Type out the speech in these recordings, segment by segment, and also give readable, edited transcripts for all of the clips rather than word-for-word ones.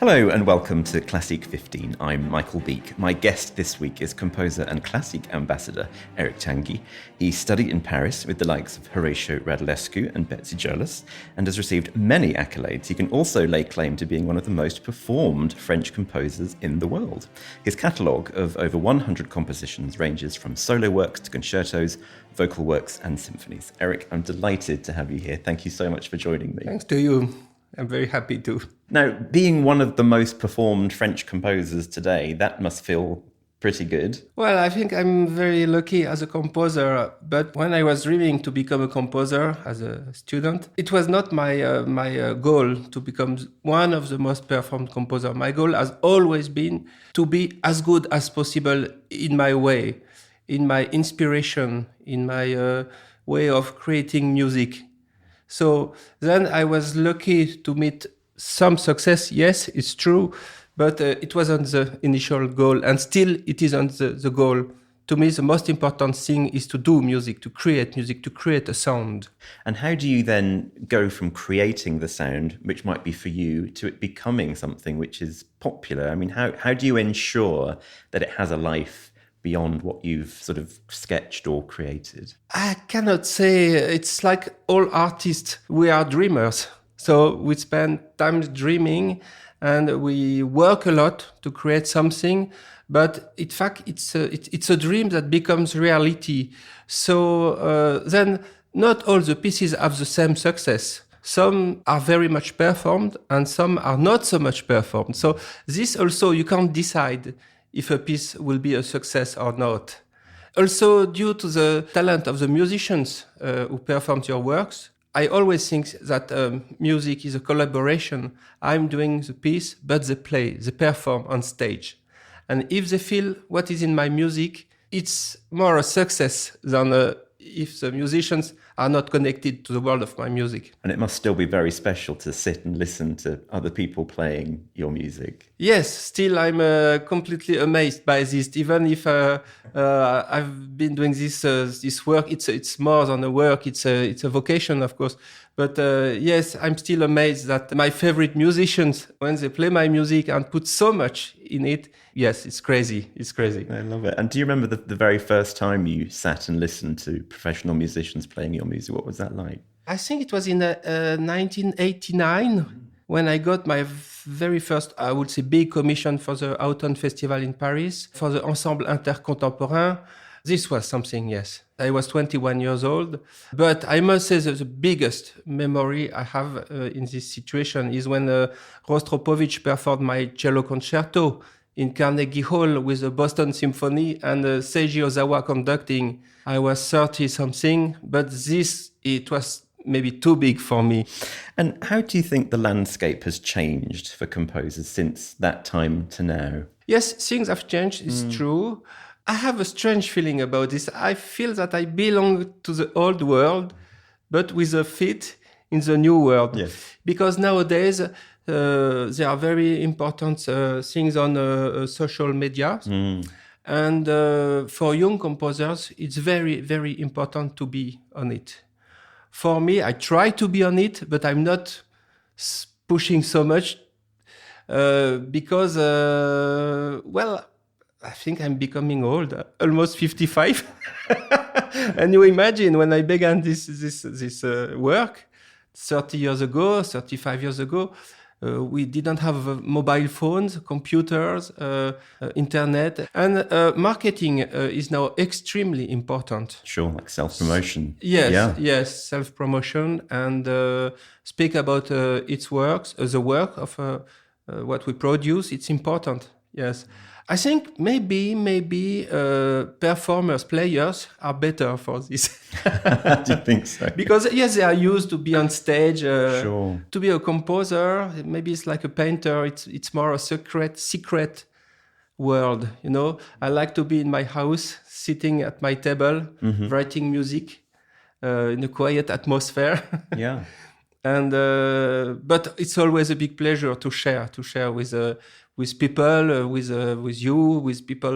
Hello and welcome to Classeek 15. I'm Michael Beek. My guest this week is composer and Classeek Ambassador Eric Tanguy. He studied in Paris with the likes of Horatiu, Radulescu and Betsy, Jonas, and has received many accolades. He can also lay claim to being one of the most performed French composers in the world. His catalogue of over 100 compositions ranges from solo works to concertos, vocal works and symphonies. Eric, I'm delighted to have you here. Thank you so much for joining me. Thanks to you. I'm very happy to. Now, being one of the most performed French composers today, that must feel pretty good. Well, I think I'm very lucky as a composer, but when I was dreaming to become a composer as a student, it was not my goal to become one of the most performed composers. My goal has always been to be as good as possible in my way, in my inspiration, in my way of creating music. So then I was lucky to meet some success. Yes, it's true, but it wasn't the initial goal, and still it isn't the goal. To me, the most important thing is to do music, to create a sound. And how do you then go from creating the sound, which might be for you, to it becoming something which is popular? I mean, how do you ensure that it has a life beyond what you've sort of sketched or created? I cannot say. It's like all artists. We are dreamers. So we spend time dreaming and we work a lot to create something. But in fact, it's a dream that becomes reality. So then not all the pieces have the same success. Some are very much performed and some are not so much performed. So this also, you can't decide if a piece will be a success or not. Also, due to the talent of the musicians who perform your works, I always think that music is a collaboration. I'm doing the piece, but they perform on stage. And if they feel what is in my music, it's more a success than if the musicians are not connected to the world of my music. And it must still be very special to sit and listen to other people playing your music. Yes, still I'm completely amazed by this. Even if I've been doing this work, it's more than a work. It's a vocation, of course. But yes, I'm still amazed that my favorite musicians, when they play my music and put so much in it, yes, it's crazy. It's crazy. I love it. And do you remember the very first time you sat and listened to professional musicians playing your music? What was that like? I think it was in 1989 when I got my very first, I would say, big commission for the Autumn Festival in Paris, for the Ensemble Intercontemporain. This was something, yes. I was 21 years old. But I must say that the biggest memory I have in this situation is when Rostropovich performed my cello concerto in Carnegie Hall with the Boston Symphony and Seiji Ozawa conducting. I was 30-something, but it was maybe too big for me. And how do you think the landscape has changed for composers since that time to now? Yes, things have changed, it's true. I have a strange feeling about this. I feel that I belong to the old world, but with a feet in the new world. Yes. Because nowadays, there are very important things on social media. And for young composers, it's very, very important to be on it. For me, I try to be on it, but I'm not pushing so much because, well, I think I'm becoming old, almost 55. And you imagine when I began this work 30 years ago, 35 years ago, we didn't have mobile phones, computers, internet, and marketing is now extremely important. Sure, like self-promotion. Yes, self-promotion, and speak about its works, the work of what we produce. It's important. Yes. I think maybe performers, players are better for this. Do you think so? Because yes, they are used to be on stage. Sure. To be a composer, maybe it's like a painter. It's more a secret world. You know, I like to be in my house, sitting at my table, writing music in a quiet atmosphere. Yeah. And but it's always a big pleasure to share with with people, with you, with people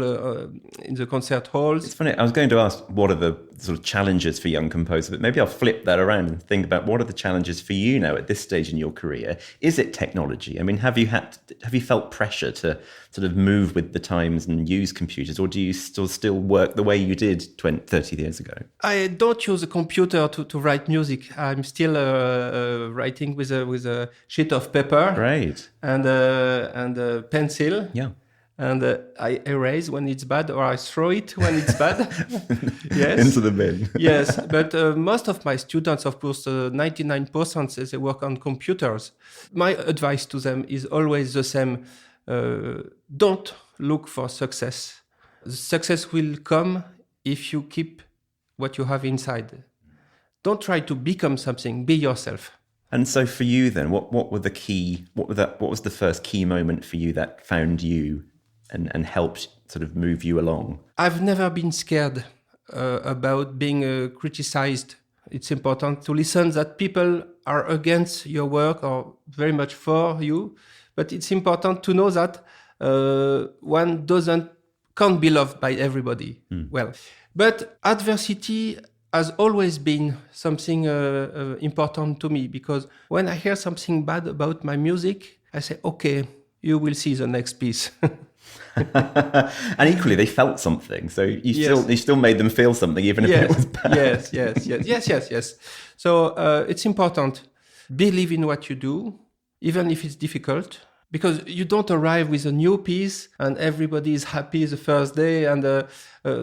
in the concert halls. It's funny, I was going to ask what are the sort of challenges for young composers, but maybe I'll flip that around and think about what are the challenges for you now at this stage in your career? Is it technology? I mean, have you felt pressure to sort of move with the times and use computers, or do you still work the way you did 30 years ago? I don't use a computer to write music. I'm still writing with a sheet of paper. Right. And a pencil. Yeah. And I erase when it's bad, or I throw it when it's bad. Yes. Into the bin. Yes, but most of my students, of course, 99%, they work on computers. My advice to them is always the same. Don't look for success. The success will come if you keep what you have inside. Don't try to become something. Be yourself. And so for you then, what was the first key moment for you that found you and helped sort of move you along? I've never been scared about being criticized. It's important to listen that people are against your work or very much for you, but it's important to know that one can't be loved by everybody. Well, but adversity has always been something important to me, because when I hear something bad about my music, I say, okay, you will see the next piece. And equally, they felt something. So you still made them feel something, even if it was bad. Yes. So it's important. Believe in what you do, even if it's difficult, because you don't arrive with a new piece and everybody is happy the first day. And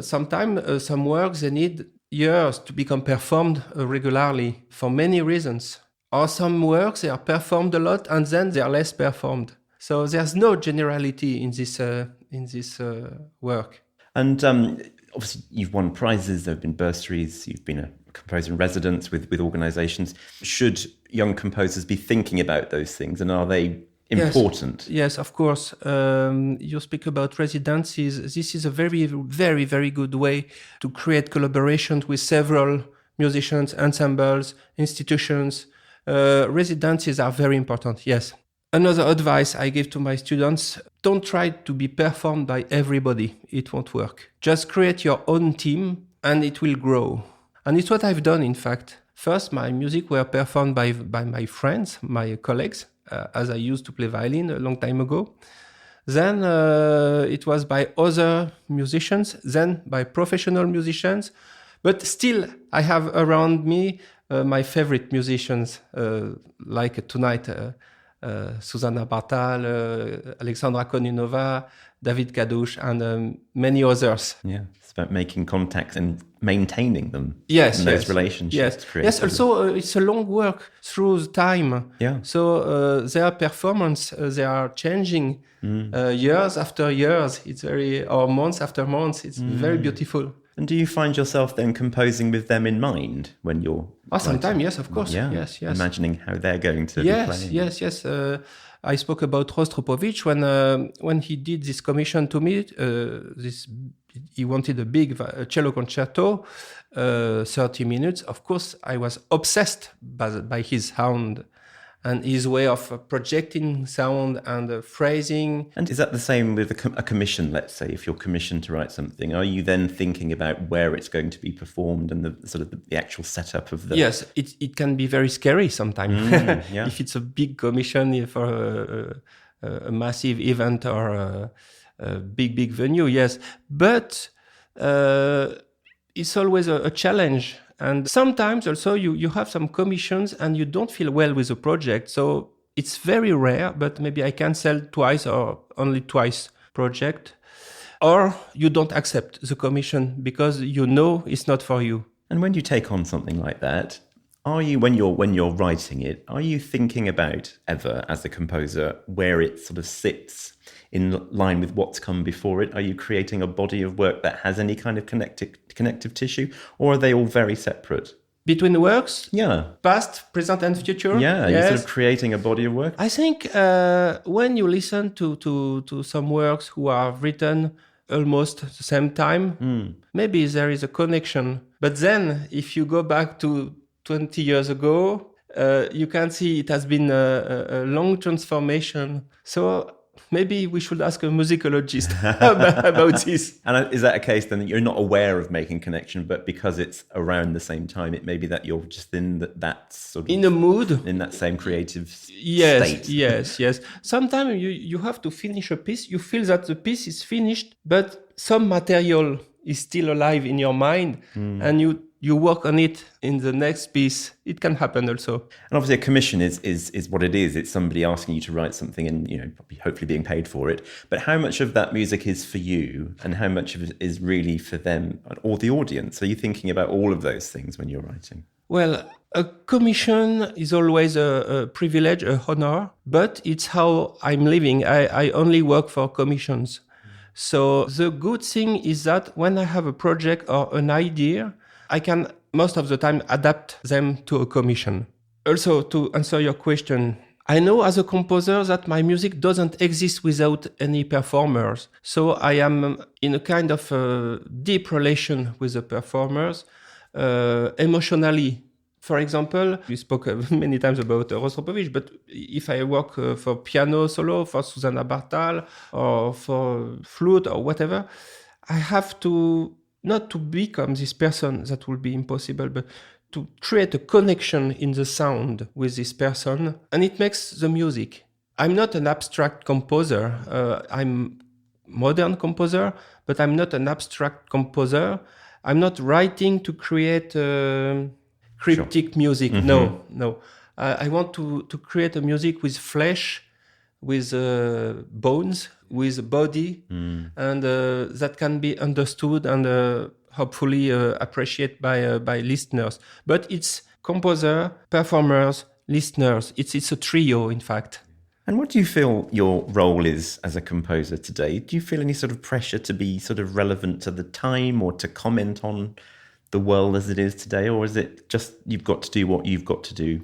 sometimes some works, they need years to become performed regularly for many reasons. Or some works, they are performed a lot and then they are less performed. So there's no generality in this work. And obviously you've won prizes, there have been bursaries, you've been a composer in residence with organizations. Should young composers be thinking about those things, and are they important? Yes, of course. You speak about residencies. This is a very, very, very good way to create collaborations with several musicians, ensembles, institutions. Residencies are very important, yes. Another advice I give to my students, don't try to be performed by everybody. It won't work. Just create your own team and it will grow. And it's what I've done, in fact. First, my music were performed by my friends, my colleagues, as I used to play violin a long time ago. Then it was by other musicians, then by professional musicians. But still, I have around me my favorite musicians, like tonight, Susanna Bartal, Alexandra Koninova, David Kadouche, and many others. Yeah, it's about making contacts and maintaining them. Yes, those relationships. Yes. Also, it's a long work through the time. Yeah. So their performance, they are changing years after years. It's or months after months. It's very beautiful. And do you find yourself then composing with them in mind when you're... sometimes, yes, of course. Yeah. Yes. Imagining how they're going to be playing. Yes. I spoke about Rostropovich when he did this commission to me. He wanted a big cello concerto, 30 minutes. Of course, I was obsessed by his sound and his way of projecting sound and phrasing. And is that the same with a commission, let's say, if you're commissioned to write something? Are you then thinking about where it's going to be performed and the sort of the actual setup of the... Yes, it can be very scary sometimes. Yeah. If it's a big commission for a massive event or a big venue, yes. But it's always a challenge. And sometimes also you have some commissions and you don't feel well with the project. So it's very rare, but maybe I cancel twice or only twice project. Or you don't accept the commission because you know it's not for you. And when you take on something like that, are you, when you're writing it, are you thinking about ever, as a composer, where it sort of sits in line with what's come before it? Are you creating a body of work that has any kind of connective tissue, or are they all very separate? Between the works? Yeah. Past, present and future? Yeah, yes. You're sort of creating a body of work? I think when you listen to some works who are written almost at the same time, maybe there is a connection. But then, if you go back to 20 years ago, you can see it has been a long transformation. So maybe we should ask a musicologist about this. And is that a case then that you're not aware of making connection, but because it's around the same time, it may be that you're just in that sort of... In a mood. In that same creative Yes, state. yes. Sometimes you have to finish a piece. You feel that the piece is finished, but some material is still alive in your mind, and you work on it in the next piece. It can happen also. And obviously a commission is what it is. It's somebody asking you to write something and, hopefully being paid for it. But how much of that music is for you and how much of it is really for them or the audience? Are you thinking about all of those things when you're writing? Well, a commission is always a privilege, a honor, but it's how I'm living. I only work for commissions. So the good thing is that when I have a project or an idea, I can most of the time adapt them to a commission. Also, to answer your question, I know as a composer that my music doesn't exist without any performers. So I am in a kind of a deep relation with the performers, emotionally. For example, we spoke many times about Rostropovich, but if I work for piano solo, for Susanna Bartal, or for flute or whatever, I have to, not to become this person, that will be impossible, but to create a connection in the sound with this person, and it makes the music. I'm not an abstract composer. I'm modern composer, but I'm not an abstract composer. I'm not writing to create cryptic music. Mm-hmm. No. I want to create a music with flesh, with bones, with body, and that can be understood and hopefully appreciated by listeners. But it's composer, performers, listeners. It's a trio, in fact. And what do you feel your role is as a composer today? Do you feel any sort of pressure to be sort of relevant to the time or to comment on the world as it is today? Or is it just you've got to do what you've got to do?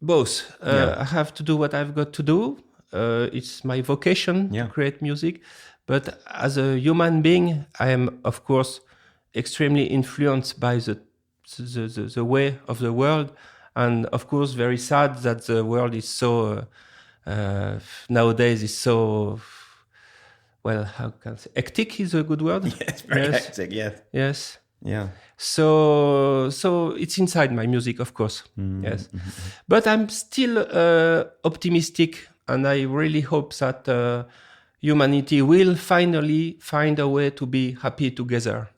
Both. I have to do what I've got to do. It's my vocation to create music. But as a human being, I am, of course, extremely influenced by the way of the world. And, of course, very sad that the world is so... nowadays is so, well, how can I say, hectic is a good word? Yes, very hectic, yes. Yes. Yeah. So it's inside my music, of course. Yes. But I'm still optimistic, and I really hope that humanity will finally find a way to be happy together.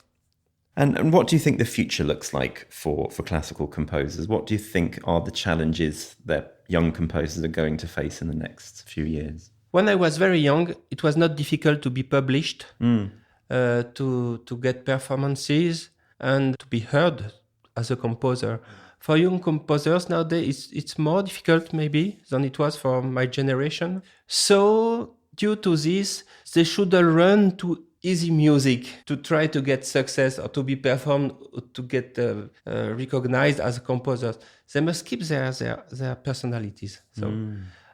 And what do you think the future looks like for classical composers? What do you think are the challenges that young composers are going to face in the next few years? When I was very young, it was not difficult to be published, to get performances, and to be heard as a composer. For young composers nowadays, it's more difficult maybe than it was for my generation. So due to this, they should run to easy music to try to get success or to be performed, to get recognized as composers. They must keep their personalities. So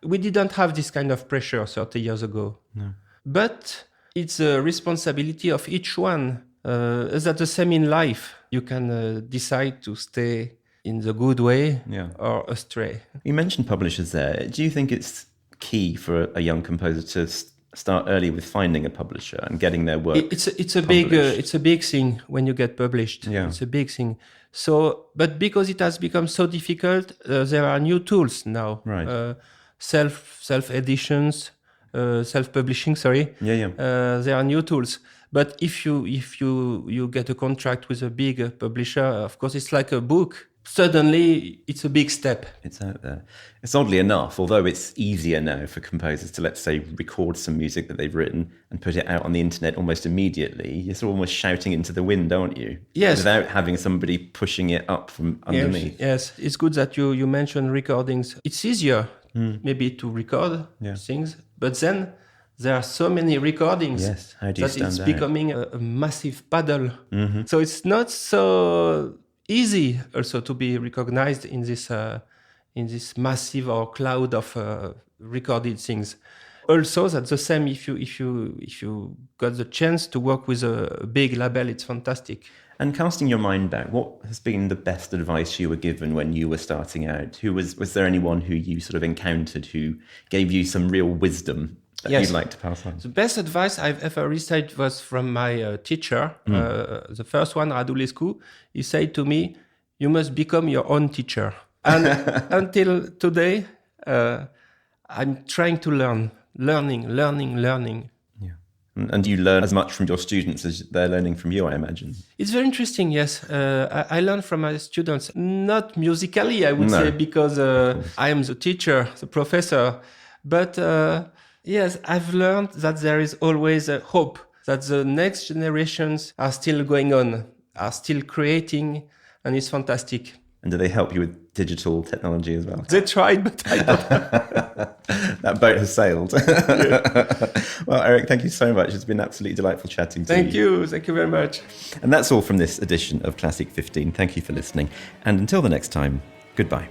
we didn't have this kind of pressure 30 years ago. No. But it's a responsibility of each one. Is that the same in life? You can decide to stay in the good way or astray. You mentioned publishers there. Do you think it's key for a young composer to start early with finding a publisher and getting their work? It's a big thing when you get published. Yeah. It's a big thing. So, but because it has become so difficult, there are new tools now. Right. Self editions, self publishing. Sorry. There are new tools. But if you get a contract with a big publisher, of course, it's like a book. Suddenly, it's a big step. It's out there. It's oddly enough, although it's easier now for composers to, let's say, record some music that they've written and put it out on the internet almost immediately, you're almost shouting into the wind, aren't you? Yes. Without having somebody pushing it up from underneath. Yes. It's good that you mentioned recordings. It's easier maybe to record things, but then there are so many recordings How do you that it's out? becoming a massive puddle. Mm-hmm. So it's not so easy also to be recognized in this massive or cloud of recorded things. Also, that's the same if you got the chance to work with a big label. It's fantastic. And casting your mind back, what has been the best advice you were given when you were starting out? Was there anyone who you sort of encountered who gave you some real wisdom that Yes. you'd like to pass on? The best advice I've ever received was from my teacher. The first one, Radulescu. He said to me, "You must become your own teacher." And until today, I'm trying to learning. Yeah. And you learn as much from your students as they're learning from you, I imagine. It's very interesting, yes. I learn from my students, not musically, I would say, because I am the teacher, the professor. But yes, I've learned that there is always a hope, that the next generations are still going on, are still creating, and it's fantastic. And do they help you with digital technology as well? They tried, but I don't. That boat has sailed. Well, Eric, thank you so much. It's been absolutely delightful chatting to you. Thank you very much. And that's all from this edition of Classeek 15. Thank you for listening. And until the next time, goodbye.